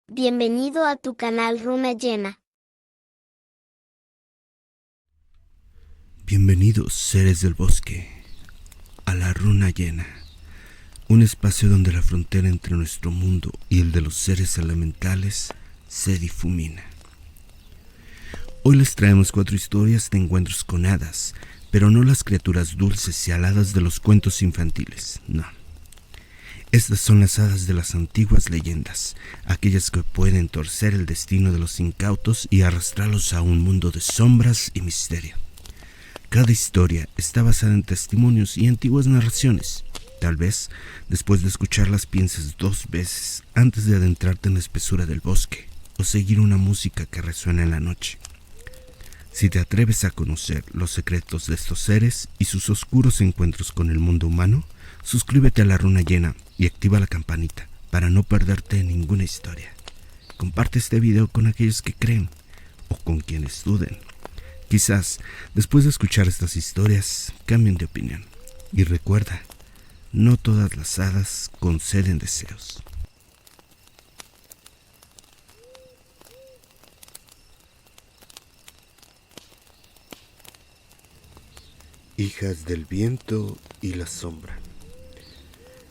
Bienvenido a tu canal Runa Llena. Bienvenidos, seres del bosque, a la Runa Llena, un espacio donde la frontera entre nuestro mundo y el de los seres elementales se difumina. Hoy les traemos 4 historias de encuentros con hadas, pero no las criaturas dulces y aladas de los cuentos infantiles, no. Estas son las hadas de las antiguas leyendas, aquellas que pueden torcer el destino de los incautos y arrastrarlos a un mundo de sombras y misterio. Cada historia está basada en testimonios y antiguas narraciones. Tal vez, después de escucharlas, pienses 2 veces antes de adentrarte en la espesura del bosque o seguir una música que resuena en la noche. Si te atreves a conocer los secretos de estos seres y sus oscuros encuentros con el mundo humano, suscríbete a la Runa Llena y activa la campanita para no perderte ninguna historia. Comparte este video con aquellos que creen o con quienes duden. Quizás, después de escuchar estas historias, cambien de opinión. Y recuerda, no todas las hadas conceden deseos. Hijas del viento y la sombra.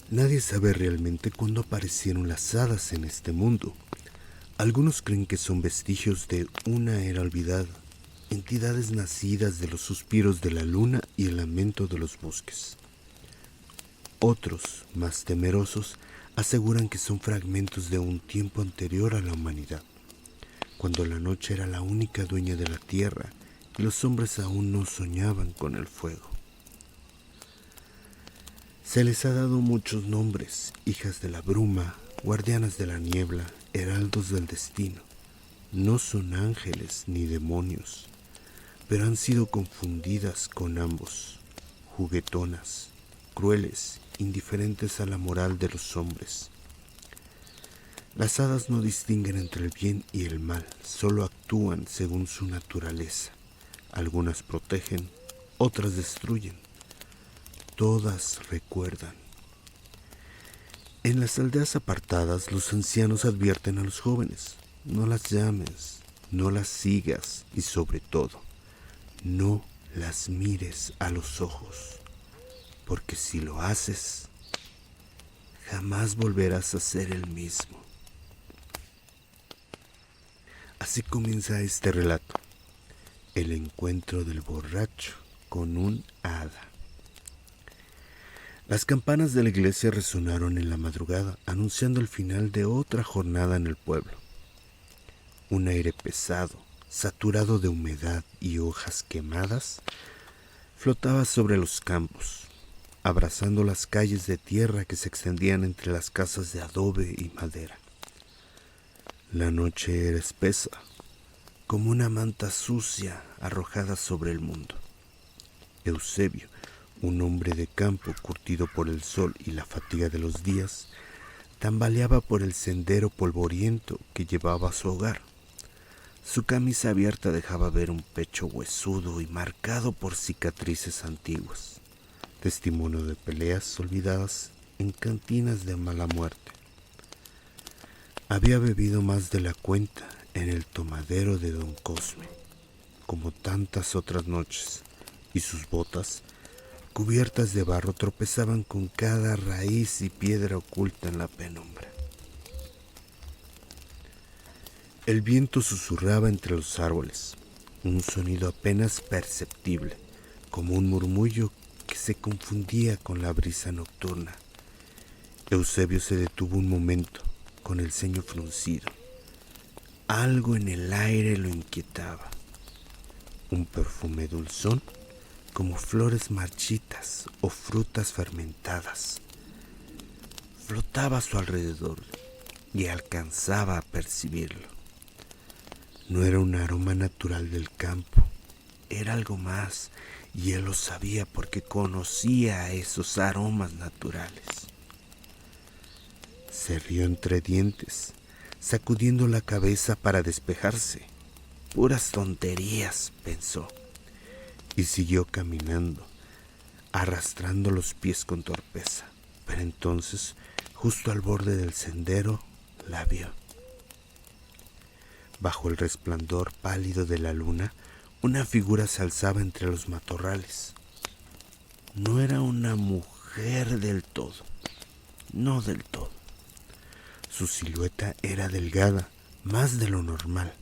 Nadie sabe realmente cuándo aparecieron las hadas en este mundo. Algunos creen que son vestigios de una era olvidada, entidades nacidas de los suspiros de la luna y el lamento de los bosques. Otros, más temerosos, aseguran que son fragmentos de un tiempo anterior a la humanidad, cuando la noche era la única dueña de la tierra y los hombres aún no soñaban con el fuego. Se les ha dado muchos nombres: hijas de la bruma, guardianas de la niebla, heraldos del destino. No son ángeles ni demonios, pero han sido confundidas con ambos, juguetonas, crueles, indiferentes a la moral de los hombres. Las hadas no distinguen entre el bien y el mal, solo actúan según su naturaleza. Algunas protegen, otras destruyen. Todas recuerdan. En las aldeas apartadas, los ancianos advierten a los jóvenes: no las llames, no las sigas y, sobre todo, no las mires a los ojos, porque si lo haces, jamás volverás a ser el mismo. Así comienza este relato: el encuentro del borracho con un hada. Las campanas de la iglesia resonaron en la madrugada, anunciando el final de otra jornada en el pueblo. Un aire pesado, saturado de humedad y hojas quemadas, flotaba sobre los campos, abrazando las calles de tierra que se extendían entre las casas de adobe y madera. La noche era espesa, como una manta sucia arrojada sobre el mundo. Eusebio, un hombre de campo curtido por el sol y la fatiga de los días, tambaleaba por el sendero polvoriento que llevaba a su hogar. Su camisa abierta dejaba ver un pecho huesudo y marcado por cicatrices antiguas, testimonio de peleas olvidadas en cantinas de mala muerte. Había bebido más de la cuenta en el tomadero de don Cosme, como tantas otras noches, y sus botas, cubiertas de barro, tropezaban con cada raíz y piedra oculta en la penumbra. El viento susurraba entre los árboles, un sonido apenas perceptible, como un murmullo que se confundía con la brisa nocturna. Eusebio se detuvo un momento, con el ceño fruncido. Algo en el aire lo inquietaba. Un perfume dulzón, como flores marchitas o frutas fermentadas, flotaba a su alrededor y alcanzaba a percibirlo. No era un aroma natural del campo, era algo más, y él lo sabía porque conocía esos aromas naturales. Se rió entre dientes, sacudiendo la cabeza para despejarse. Puras tonterías, pensó, y siguió caminando, arrastrando los pies con torpeza. Pero entonces, justo al borde del sendero, la vio. Bajo el resplandor pálido de la luna, una figura se alzaba entre los matorrales. No era una mujer del todo, no del todo. Su silueta era delgada, más de lo normal,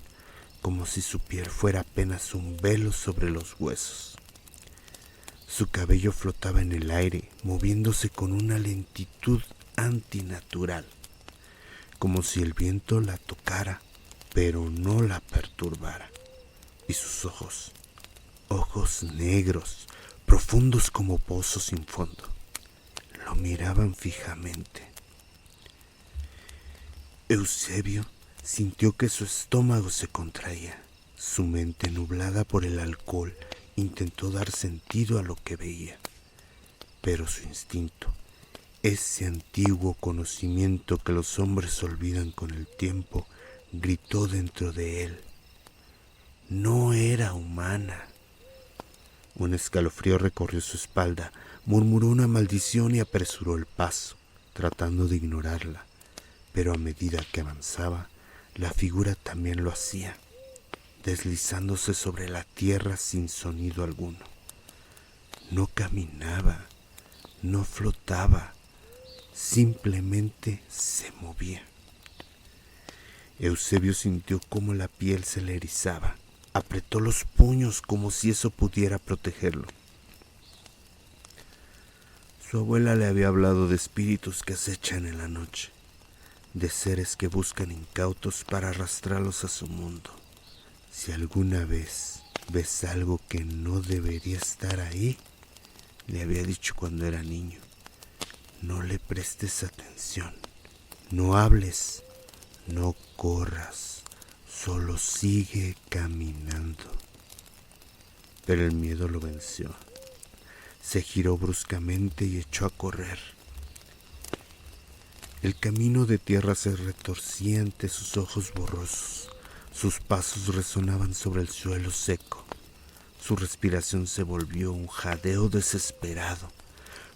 como si su piel fuera apenas un velo sobre los huesos. Su cabello flotaba en el aire, moviéndose con una lentitud antinatural, como si el viento la tocara, pero no la perturbara. Y sus ojos negros, profundos como pozos sin fondo, lo miraban fijamente. Eusebio sintió que su estómago se contraía. Su mente, nublada por el alcohol, intentó dar sentido a lo que veía. Pero su instinto, ese antiguo conocimiento que los hombres olvidan con el tiempo, gritó dentro de él. No era humana. Un escalofrío recorrió su espalda, murmuró una maldición y apresuró el paso, tratando de ignorarla. Pero a medida que avanzaba, la figura también lo hacía, deslizándose sobre la tierra sin sonido alguno. No caminaba, no flotaba, simplemente se movía. Eusebio sintió cómo la piel se le erizaba. Apretó los puños como si eso pudiera protegerlo. Su abuela le había hablado de espíritus que acechan en la noche, de seres que buscan incautos para arrastrarlos a su mundo. Si alguna vez ves algo que no debería estar ahí, le había dicho cuando era niño, no le prestes atención, no hables, no corras, solo sigue caminando. Pero el miedo lo venció. Se giró bruscamente y echó a correr. El camino de tierra se retorcía ante sus ojos borrosos. Sus pasos resonaban sobre el suelo seco. Su respiración se volvió un jadeo desesperado.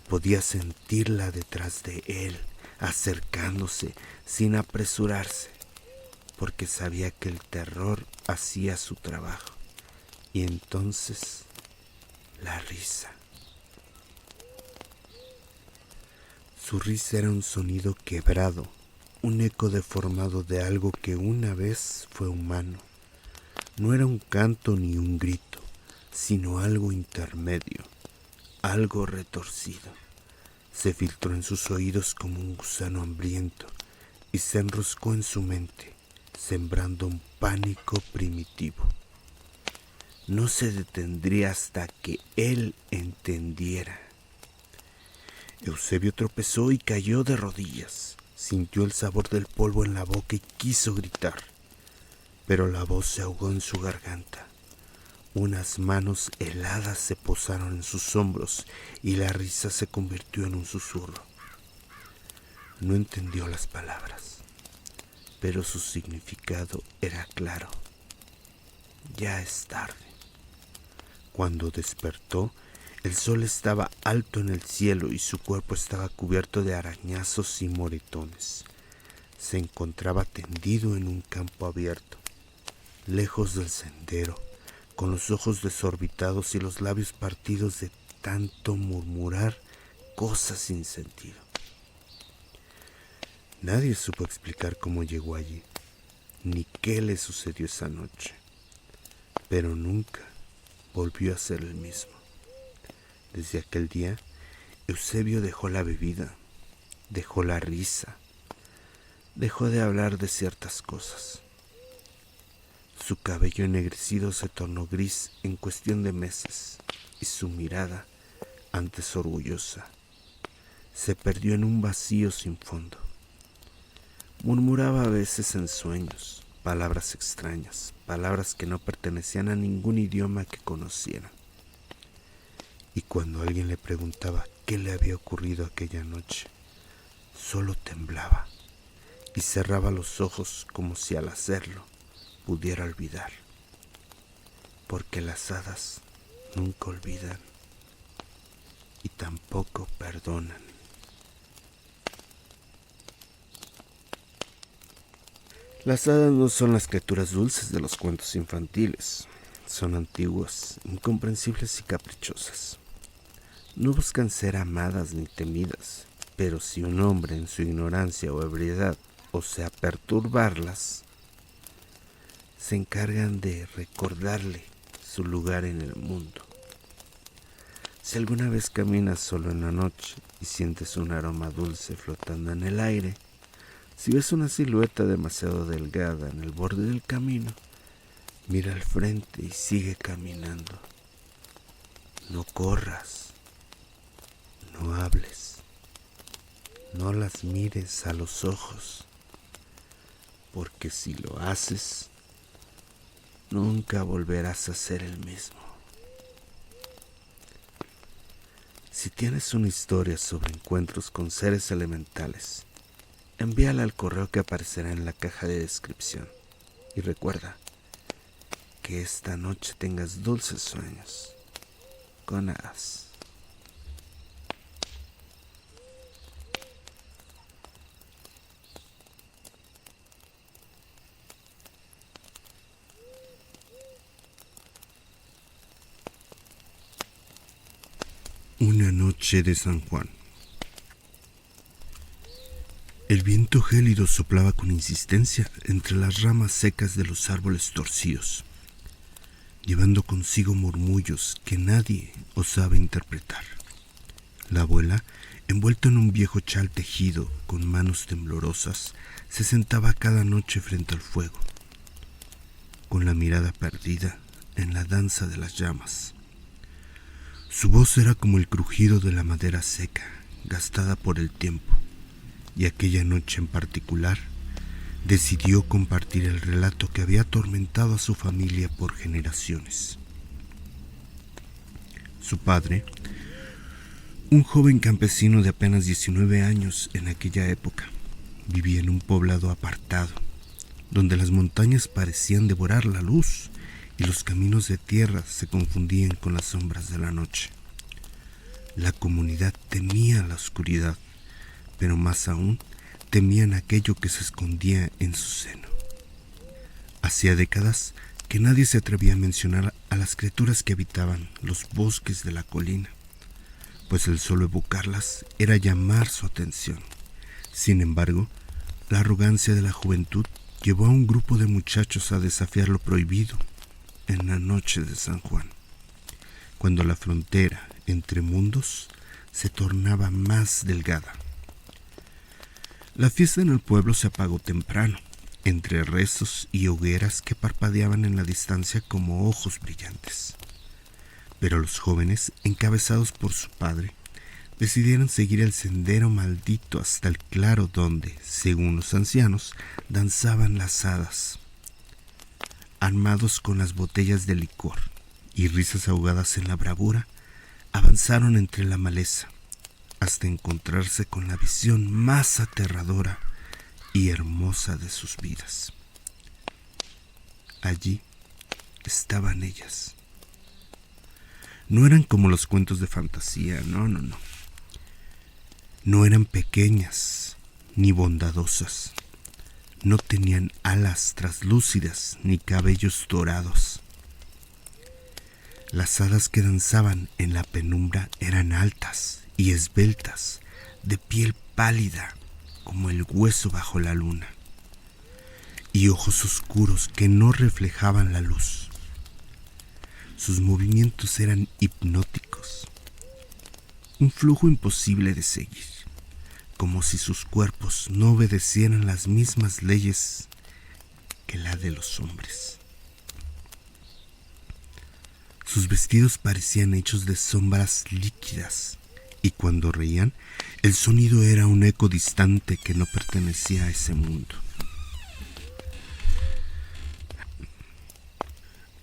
Podía sentirla detrás de él, acercándose sin apresurarse, porque sabía que el terror hacía su trabajo. Y entonces, la risa. Su risa era un sonido quebrado, un eco deformado de algo que una vez fue humano. No era un canto ni un grito, sino algo intermedio, algo retorcido. Se filtró en sus oídos como un gusano hambriento y se enroscó en su mente, sembrando un pánico primitivo. No se detendría hasta que él entendiera. Eusebio tropezó y cayó de rodillas. Sintió el sabor del polvo en la boca y quiso gritar, pero la voz se ahogó en su garganta. Unas manos heladas se posaron en sus hombros y la risa se convirtió en un susurro. No entendió las palabras, pero su significado era claro. Ya es tarde. Cuando despertó, el sol estaba alto en el cielo y su cuerpo estaba cubierto de arañazos y moretones. Se encontraba tendido en un campo abierto, lejos del sendero, con los ojos desorbitados y los labios partidos de tanto murmurar cosas sin sentido. Nadie supo explicar cómo llegó allí, ni qué le sucedió esa noche, pero nunca volvió a ser el mismo. Desde aquel día, Eusebio dejó la bebida, dejó la risa, dejó de hablar de ciertas cosas. Su cabello ennegrecido se tornó gris en cuestión de meses y su mirada, antes orgullosa, se perdió en un vacío sin fondo. Murmuraba a veces en sueños, palabras extrañas, palabras que no pertenecían a ningún idioma que conociera. Y cuando alguien le preguntaba qué le había ocurrido aquella noche, solo temblaba y cerraba los ojos como si al hacerlo pudiera olvidar, porque las hadas nunca olvidan y tampoco perdonan. Las hadas no son las criaturas dulces de los cuentos infantiles. Son antiguas, incomprensibles y caprichosas. No buscan ser amadas ni temidas, pero si un hombre en su ignorancia o ebriedad osea perturbarlas, se encargan de recordarle su lugar en el mundo. Si alguna vez caminas solo en la noche y sientes un aroma dulce flotando en el aire, si ves una silueta demasiado delgada en el borde del camino, mira al frente y sigue caminando. No corras, no hables, no las mires a los ojos, porque si lo haces, nunca volverás a ser el mismo. Si tienes una historia sobre encuentros con seres elementales, envíala al correo que aparecerá en la caja de descripción. Y recuerda que esta noche tengas dulces sueños con hadas. Una noche de San Juan. El viento gélido soplaba con insistencia entre las ramas secas de los árboles torcidos, llevando consigo murmullos que nadie osaba interpretar. La abuela, envuelta en un viejo chal tejido con manos temblorosas, se sentaba cada noche frente al fuego, con la mirada perdida en la danza de las llamas. Su voz era como el crujido de la madera seca, gastada por el tiempo, y aquella noche en particular decidió compartir el relato que había atormentado a su familia por generaciones. Su padre, un joven campesino de apenas 19 años en aquella época, vivía en un poblado apartado, donde las montañas parecían devorar la luz y los caminos de tierra se confundían con las sombras de la noche. La comunidad temía la oscuridad, pero más aún temían aquello que se escondía en su seno. Hacía décadas que nadie se atrevía a mencionar a las criaturas que habitaban los bosques de la colina, pues el solo evocarlas era llamar su atención. Sin embargo, la arrogancia de la juventud llevó a un grupo de muchachos a desafiar lo prohibido en la noche de San Juan, cuando la frontera entre mundos se tornaba más delgada. La fiesta en el pueblo se apagó temprano, entre rezos y hogueras que parpadeaban en la distancia como ojos brillantes. Pero los jóvenes, encabezados por su padre, decidieron seguir el sendero maldito hasta el claro donde, según los ancianos, danzaban las hadas. Armados con las botellas de licor y risas ahogadas en la bravura, avanzaron entre la maleza hasta encontrarse con la visión más aterradora y hermosa de sus vidas. Allí estaban ellas. No eran como los cuentos de fantasía, no. No eran pequeñas ni bondadosas. No tenían alas traslúcidas ni cabellos dorados. Las hadas que danzaban en la penumbra eran altas y esbeltas, de piel pálida como el hueso bajo la luna, y ojos oscuros que no reflejaban la luz. Sus movimientos eran hipnóticos, un flujo imposible de seguir, como si sus cuerpos no obedecieran las mismas leyes que la de los hombres. Sus vestidos parecían hechos de sombras líquidas, y cuando reían, el sonido era un eco distante que no pertenecía a ese mundo.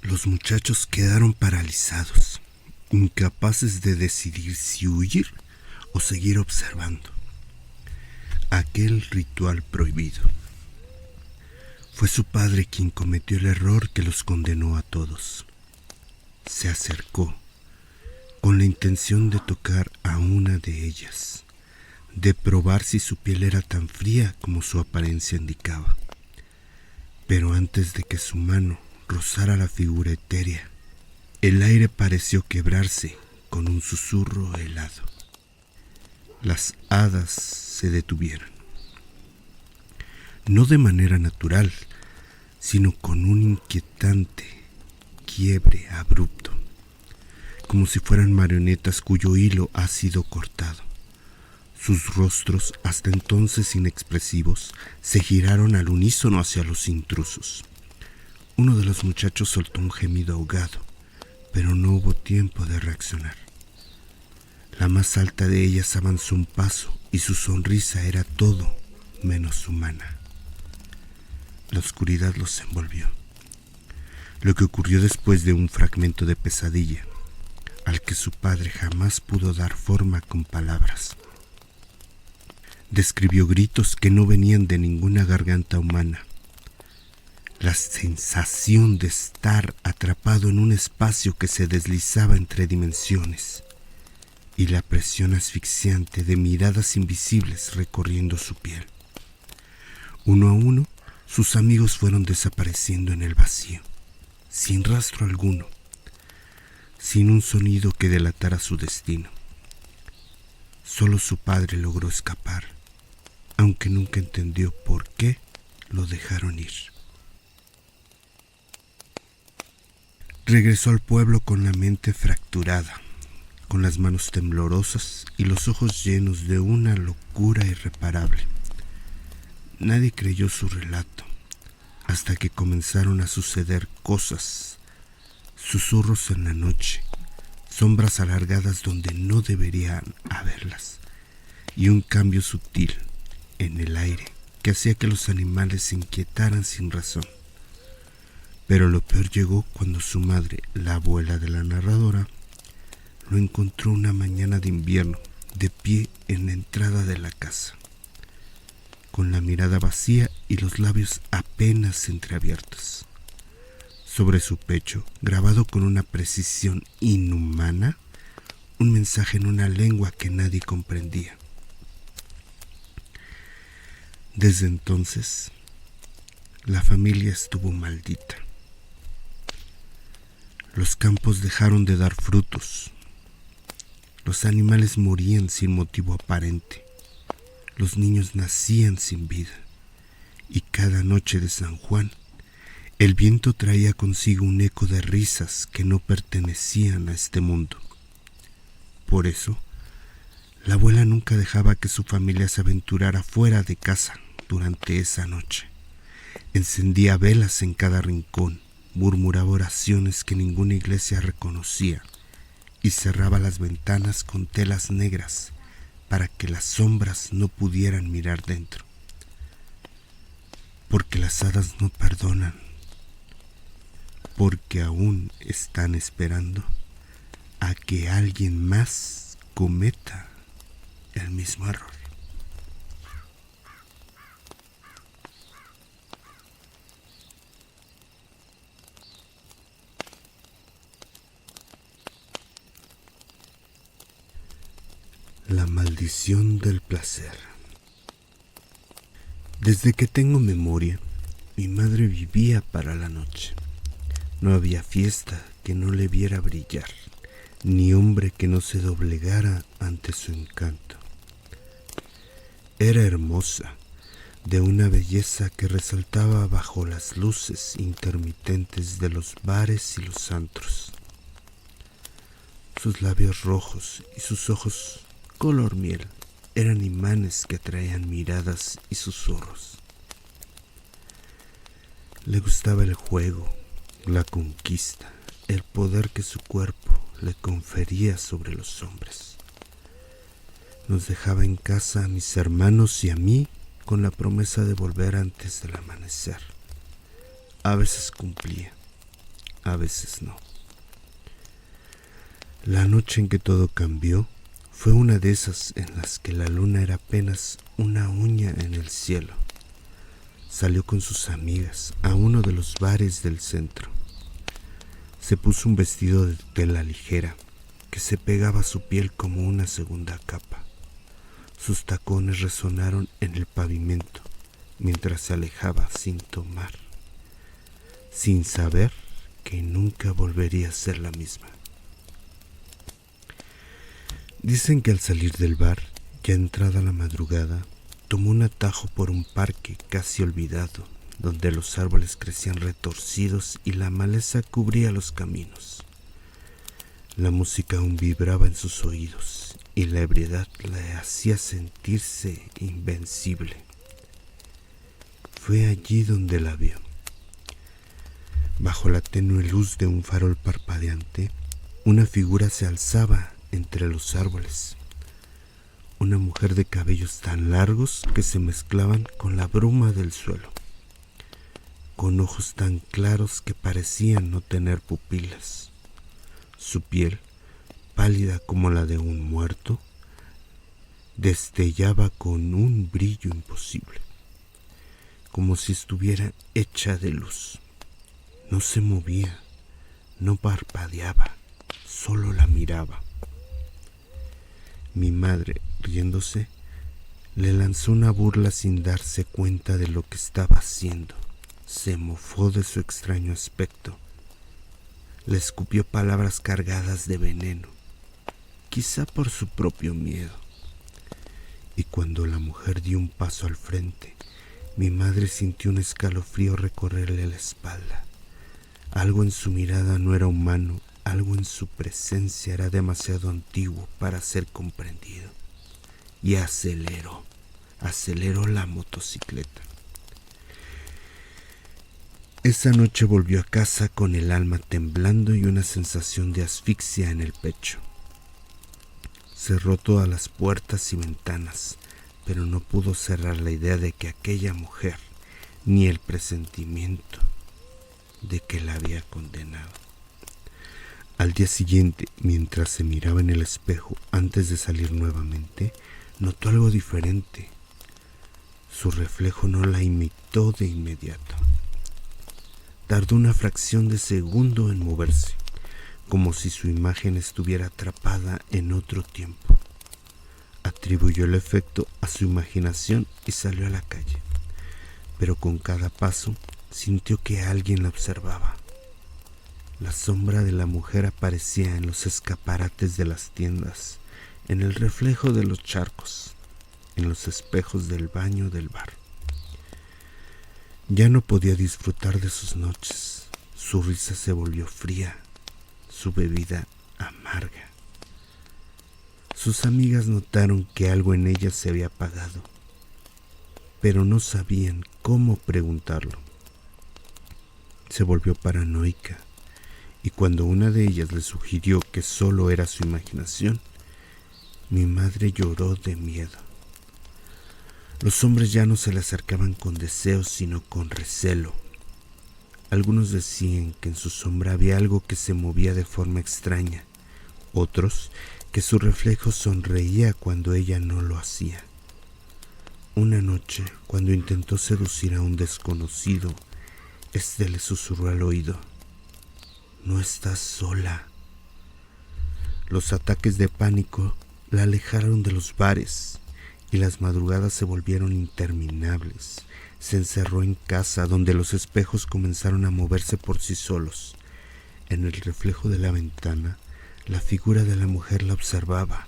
Los muchachos quedaron paralizados, incapaces de decidir si huir o seguir observando aquel ritual prohibido. Fue su padre quien cometió el error que los condenó a todos. Se acercó con la intención de tocar a una de ellas, de probar si su piel era tan fría como su apariencia indicaba. Pero antes de que su mano rozara la figura etérea, el aire pareció quebrarse con un susurro helado. Las hadas se detuvieron, no de manera natural, sino con un inquietante quiebre abrupto, como si fueran marionetas cuyo hilo ha sido cortado. Sus rostros, hasta entonces inexpresivos, se giraron al unísono hacia los intrusos. Uno de los muchachos soltó un gemido ahogado, pero no hubo tiempo de reaccionar. La más alta de ellas avanzó un paso y su sonrisa era todo menos humana. La oscuridad los envolvió. Lo que ocurrió después de un fragmento de pesadilla, al que su padre jamás pudo dar forma con palabras. Describió gritos que no venían de ninguna garganta humana. La sensación de estar atrapado en un espacio que se deslizaba entre dimensiones y la presión asfixiante de miradas invisibles recorriendo su piel. Uno a uno, sus amigos fueron desapareciendo en el vacío, sin rastro alguno, sin un sonido que delatara su destino. Solo su padre logró escapar, aunque nunca entendió por qué lo dejaron ir. Regresó al pueblo con la mente fracturada, con las manos temblorosas y los ojos llenos de una locura irreparable. Nadie creyó su relato, hasta que comenzaron a suceder cosas, susurros en la noche, sombras alargadas donde no deberían haberlas, y un cambio sutil en el aire que hacía que los animales se inquietaran sin razón. Pero lo peor llegó cuando su madre, la abuela de la narradora, lo encontró una mañana de invierno, de pie en la entrada de la casa, con la mirada vacía y los labios apenas entreabiertos. Sobre su pecho, grabado con una precisión inhumana, un mensaje en una lengua que nadie comprendía. Desde entonces, la familia estuvo maldita. Los campos dejaron de dar frutos. Los animales morían sin motivo aparente. Los niños nacían sin vida. Y cada noche de San Juan, el viento traía consigo un eco de risas que no pertenecían a este mundo. Por eso, la abuela nunca dejaba que su familia se aventurara fuera de casa durante esa noche. Encendía velas en cada rincón, murmuraba oraciones que ninguna iglesia reconocía y cerraba las ventanas con telas negras para que las sombras no pudieran mirar dentro. Porque las hadas no perdonan, porque aún están esperando a que alguien más cometa el mismo error. La maldición del placer. Desde que tengo memoria, mi madre vivía para la noche. No había fiesta que no le viera brillar, ni hombre que no se doblegara ante su encanto. Era hermosa, de una belleza que resaltaba bajo las luces intermitentes de los bares y los antros. Sus labios rojos y sus ojos color miel eran imanes que atraían miradas y susurros. Le gustaba el juego, la conquista, el poder que su cuerpo le confería sobre los hombres. Nos dejaba en casa a mis hermanos y a mí con la promesa de volver antes del amanecer. A veces cumplía, a veces no. La noche en que todo cambió fue una de esas en las que la luna era apenas una uña en el cielo. Salió con sus amigas a uno de los bares del centro. Se puso un vestido de tela ligera que se pegaba a su piel como una segunda capa. Sus tacones resonaron en el pavimento mientras se alejaba sin tomar sin saber que nunca volvería a ser la misma. Dicen que al salir del bar, ya entrada la madrugada, tomó un atajo por un parque casi olvidado, donde los árboles crecían retorcidos y la maleza cubría los caminos. La música aún vibraba en sus oídos y la ebriedad le hacía sentirse invencible. Fue allí donde la vio. Bajo la tenue luz de un farol parpadeante, una figura se alzaba entre los árboles. Una mujer de cabellos tan largos que se mezclaban con la bruma del suelo, con ojos tan claros que parecían no tener pupilas. Su piel, pálida como la de un muerto, destellaba con un brillo imposible, como si estuviera hecha de luz. No se movía, no parpadeaba, solo la miraba. Mi madre, riéndose, le lanzó una burla sin darse cuenta de lo que estaba haciendo. Se mofó de su extraño aspecto. Le escupió palabras cargadas de veneno, quizá por su propio miedo. Y cuando la mujer dio un paso al frente, mi madre sintió un escalofrío recorrerle la espalda. Algo en su mirada no era humano, algo en su presencia era demasiado antiguo para ser comprendido. Y aceleró la motocicleta. Esa noche volvió a casa con el alma temblando y una sensación de asfixia en el pecho. Cerró todas las puertas y ventanas, pero no pudo cerrar la idea de que aquella mujer, ni el presentimiento de que la había condenado. Al día siguiente, mientras se miraba en el espejo antes de salir nuevamente, notó algo diferente. Su reflejo no la imitó de inmediato. Tardó una fracción de segundo en moverse, como si su imagen estuviera atrapada en otro tiempo. Atribuyó el efecto a su imaginación y salió a la calle, pero con cada paso sintió que alguien la observaba. La sombra de la mujer aparecía en los escaparates de las tiendas, en el reflejo de los charcos, en los espejos del baño del bar. Ya no podía disfrutar de sus noches. Su risa se volvió fría, su bebida amarga. Sus amigas notaron que algo en ella se había apagado, pero no sabían cómo preguntarlo. Se volvió paranoica, y cuando una de ellas le sugirió que solo era su imaginación, mi madre lloró de miedo. Los hombres ya no se le acercaban con deseos, sino con recelo. Algunos decían que en su sombra había algo que se movía de forma extraña, otros que su reflejo sonreía cuando ella no lo hacía. Una noche, cuando intentó seducir a un desconocido, este le susurró al oído: «No estás sola». Los ataques de pánico la alejaron de los bares y las madrugadas se volvieron interminables. Se encerró en casa, donde los espejos comenzaron a moverse por sí solos. En el reflejo de la ventana, la figura de la mujer la observaba.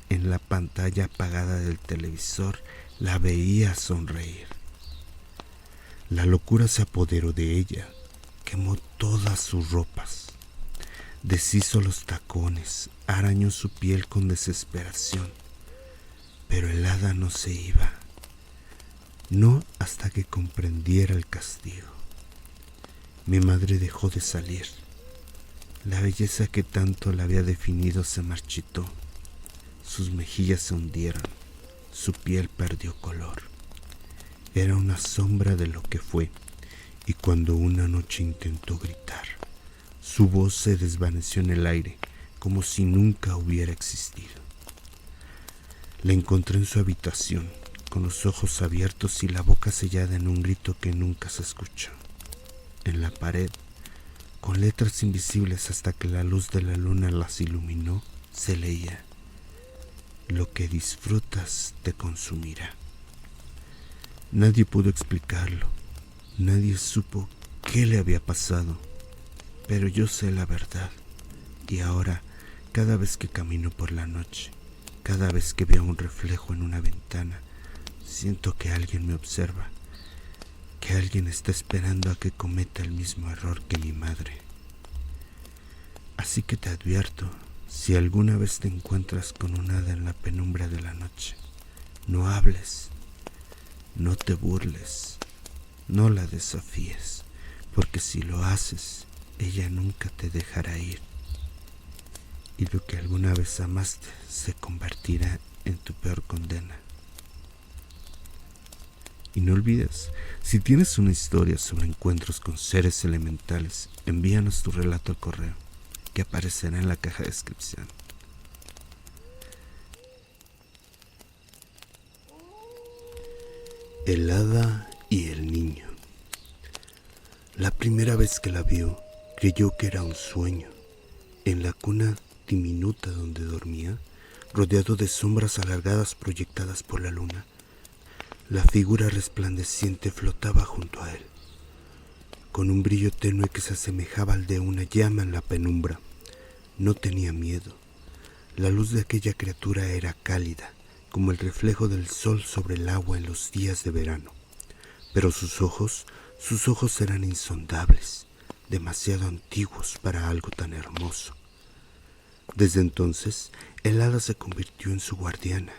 En la pantalla apagada del televisor la veía sonreír. La locura se apoderó de ella, quemó todas sus ropas, deshizo los tacones, arañó su piel con desesperación. Pero el hada no se iba, no hasta que comprendiera el castigo. Mi madre dejó de salir. La belleza que tanto la había definido se marchitó. Sus mejillas se hundieron, su piel perdió color. Era una sombra de lo que fue, y cuando una noche intentó gritar, su voz se desvaneció en el aire, como si nunca hubiera existido. La encontré en su habitación, con los ojos abiertos y la boca sellada en un grito que nunca se escuchó. En la pared, con letras invisibles hasta que la luz de la luna las iluminó, se leía: «Lo que disfrutas te consumirá». Nadie pudo explicarlo, nadie supo qué le había pasado, pero yo sé la verdad. Y ahora, cada vez que camino por la noche, cada vez que veo un reflejo en una ventana, siento que alguien me observa, que alguien está esperando a que cometa el mismo error que mi madre. Así que te advierto, si alguna vez te encuentras con un hada en la penumbra de la noche, no hables, no te burles, no la desafíes, porque si lo haces, ella nunca te dejará ir. Y lo que alguna vez amaste se convertirá en tu peor condena. Y no olvides, si tienes una historia sobre encuentros con seres elementales, envíanos tu relato al correo, que aparecerá en la caja de descripción. El hada y el niño. La primera vez que la vio, creyó que era un sueño. En la cuna diminuta donde dormía, rodeado de sombras alargadas proyectadas por la luna, la figura resplandeciente flotaba junto a él, con un brillo tenue que se asemejaba al de una llama en la penumbra. No tenía miedo. La luz de aquella criatura era cálida, como el reflejo del sol sobre el agua en los días de verano. Pero sus ojos eran insondables, demasiado antiguos para algo tan hermoso. Desde entonces, el hada se convirtió en su guardiana.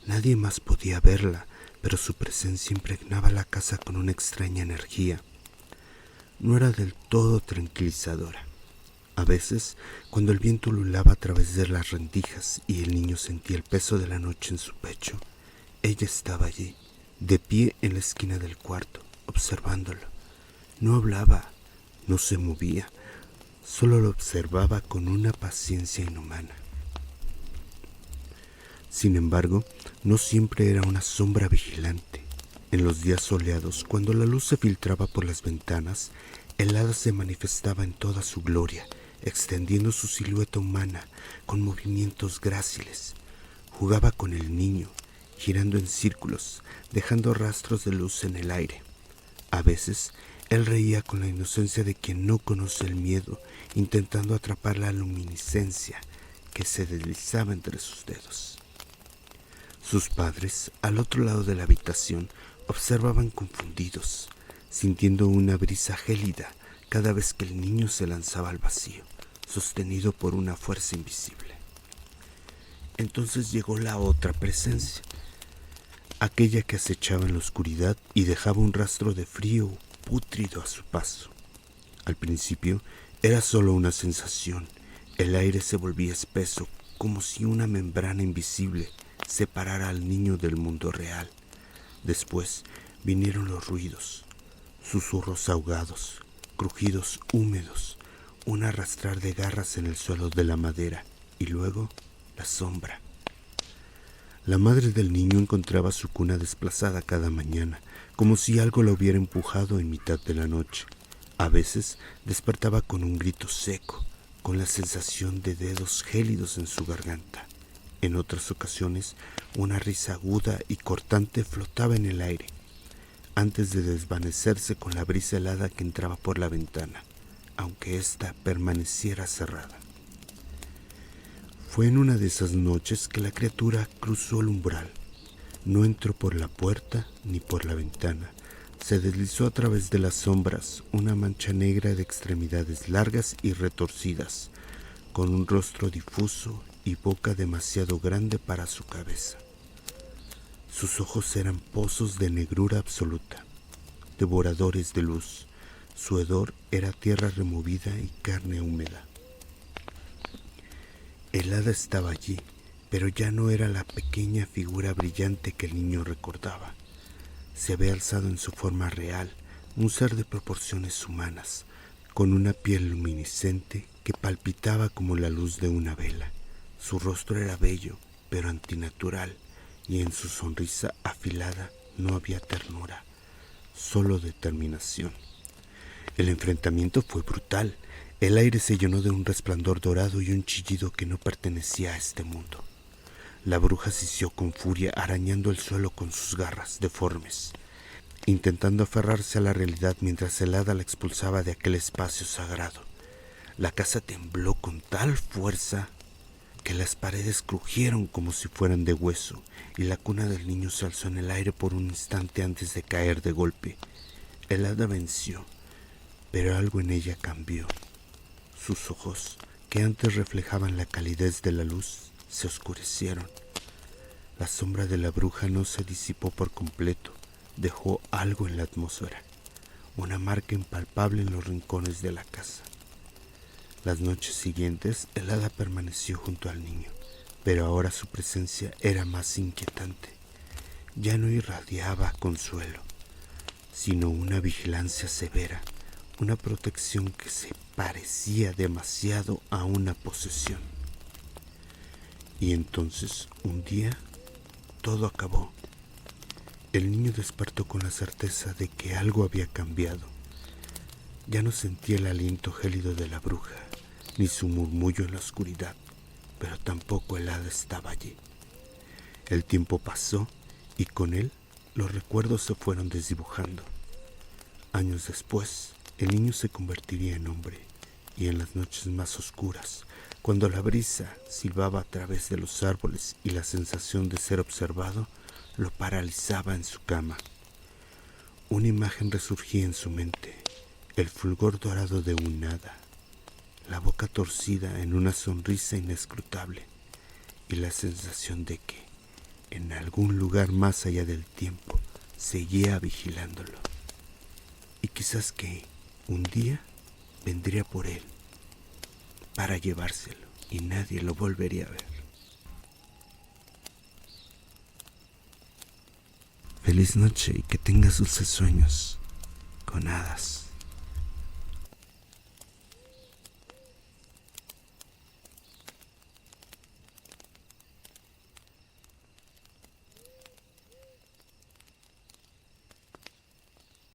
Nadie más podía verla, pero su presencia impregnaba la casa con una extraña energía. No era del todo tranquilizadora. A veces, cuando el viento ululaba a través de las rendijas y el niño sentía el peso de la noche en su pecho, ella estaba allí, de pie en la esquina del cuarto, observándolo. No hablaba, no se movía, solo lo observaba con una paciencia inhumana. Sin embargo, no siempre era una sombra vigilante. En los días soleados, cuando la luz se filtraba por las ventanas, el hada se manifestaba en toda su gloria, extendiendo su silueta humana con movimientos gráciles. Jugaba con el niño, girando en círculos, dejando rastros de luz en el aire. A veces, él reía con la inocencia de quien no conoce el miedo, intentando atrapar la luminiscencia que se deslizaba entre sus dedos. Sus padres, al otro lado de la habitación, observaban confundidos, sintiendo una brisa gélida cada vez que el niño se lanzaba al vacío, sostenido por una fuerza invisible. Entonces llegó la otra presencia, aquella que acechaba en la oscuridad y dejaba un rastro de frío pútrido a su paso. Al principio era solo una sensación. El aire se volvía espeso, como si una membrana invisible separara al niño del mundo real. Después vinieron los ruidos, susurros ahogados, crujidos húmedos, un arrastrar de garras en el suelo de la madera y luego la sombra. La madre del niño encontraba su cuna desplazada cada mañana, como si algo la hubiera empujado en mitad de la noche. A veces despertaba con un grito seco, con la sensación de dedos gélidos en su garganta. En otras ocasiones, una risa aguda y cortante flotaba en el aire, antes de desvanecerse con la brisa helada que entraba por la ventana, aunque ésta permaneciera cerrada. Fue en una de esas noches que la criatura cruzó el umbral. No entró por la puerta ni por la ventana. Se deslizó a través de las sombras, una mancha negra de extremidades largas y retorcidas, con un rostro difuso y boca demasiado grande para su cabeza. Sus ojos eran pozos de negrura absoluta, devoradores de luz. Su hedor era tierra removida y carne húmeda. El hada estaba allí, pero ya no era la pequeña figura brillante que el niño recordaba. Se había alzado en su forma real, un ser de proporciones humanas, con una piel luminiscente que palpitaba como la luz de una vela. Su rostro era bello, pero antinatural, y en su sonrisa afilada no había ternura, solo determinación. El enfrentamiento fue brutal. El aire se llenó de un resplandor dorado y un chillido que no pertenecía a este mundo. La bruja sisió con furia, arañando el suelo con sus garras deformes. intentando aferrarse a la realidad mientras el hada la expulsaba de aquel espacio sagrado. La casa tembló con tal fuerza que las paredes crujieron como si fueran de hueso, y la cuna del niño se alzó en el aire por un instante antes de caer de golpe. El hada venció, pero algo en ella cambió. Sus ojos, que antes reflejaban la calidez de la luz, se oscurecieron. La sombra de la bruja no se disipó por completo, dejó algo en la atmósfera, una marca impalpable en los rincones de la casa. Las noches siguientes, el hada permaneció junto al niño, pero ahora su presencia era más inquietante. Ya no irradiaba consuelo, sino una vigilancia severa, una protección que se parecía demasiado a una posesión. Y entonces, un día, todo acabó. El niño despertó con la certeza de que algo había cambiado. Ya no sentía el aliento gélido de la bruja, ni su murmullo en la oscuridad, pero tampoco el hada estaba allí. El tiempo pasó y con él los recuerdos se fueron desdibujando. Años después, el niño se convertiría en hombre, y en las noches más oscuras, cuando la brisa silbaba a través de los árboles y la sensación de ser observado lo paralizaba en su cama, una imagen resurgía en su mente, el fulgor dorado de un hada, la boca torcida en una sonrisa inescrutable y la sensación de que, en algún lugar más allá del tiempo, seguía vigilándolo. Y quizás que un día vendría por él para llevárselo y nadie lo volvería a ver. Feliz noche y que tengas dulces sueños con hadas.